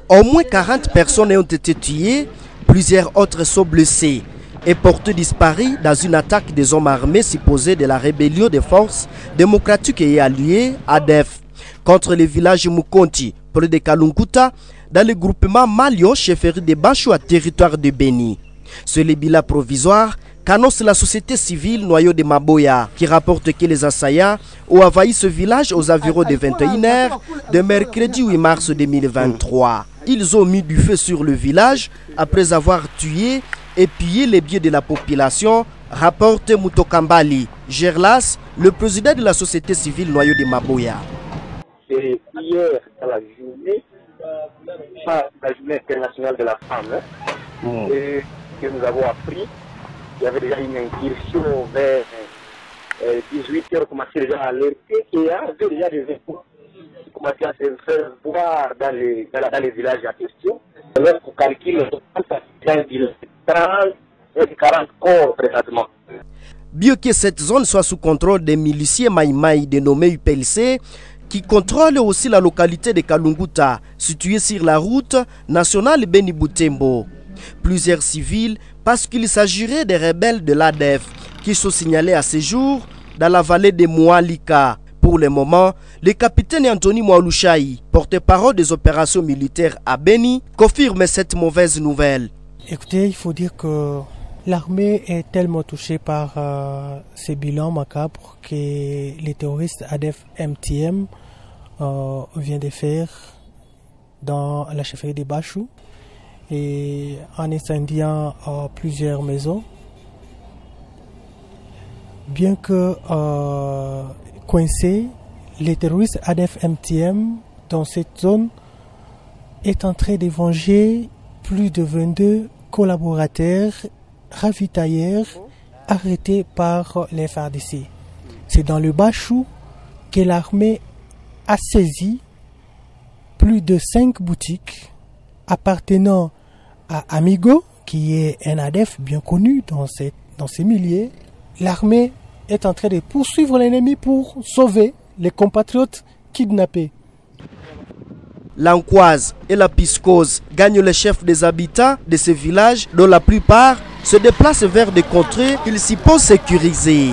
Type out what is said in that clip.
Au moins 40 personnes ont été tuées, plusieurs autres sont blessées et portées disparues dans une attaque des hommes armés supposés de la rébellion des forces démocratiques et alliées ADF contre le village Mukonti, près de Kalunguta, dans le groupement Malion, chefferie de Bachou à territoire de Beni. C'est le bilan provisoire qu'annonce la société civile Noyau de Maboya, qui rapporte que les assaillants ont envahi ce village aux environs de 21h de mercredi 8 mars 2023. Ils ont mis du feu sur le village après avoir tué et pillé les biens de la population, rapporte Mutokambali Gerlas, le président de la société civile Noyau de Maboya. C'est hier à la journée, la journée internationale de la femme, et que nous avons appris. Il y avait déjà une incursion vers 18h, on commençait déjà à alerter et il y a déjà des échos qui commençaient à se faire voir dans les villages en question. Alors, on calcule, ça fait 30 et 40 corps présentement. Bien que cette zone soit sous contrôle des miliciens Maïmaï dénommés UPLC, qui contrôle aussi la localité de Kalunguta, située sur la route nationale Beni Butembo. Plusieurs civils, parce qu'il s'agirait des rebelles de l'ADF, qui sont signalés à ce jour dans la vallée de Moualika. Pour le moment, le capitaine Anthony Moualouchaï, porte-parole des opérations militaires à Beni, confirme cette mauvaise nouvelle. Écoutez, il faut dire que l'armée est tellement touchée par ces bilans macabres que les terroristes ADF-MTM viennent de faire dans la chefferie de Bachou et en incendiant plusieurs maisons. Bien que coincés, les terroristes ADF-MTM dans cette zone est en train de venger plus de 22 collaborateurs ravitailleurs arrêtés par les FARDC. C'est dans le Bachou que l'armée a saisi plus de 5 boutiques appartenant à Amigo, qui est un ADF bien connu dans ces milieux. L'armée est en train de poursuivre l'ennemi pour sauver les compatriotes kidnappés. L'Ankoise et la Piscose gagnent les chefs des habitants de ces villages dont la plupart se déplacent vers des contrées qu'ils s'y pensent sécurisées.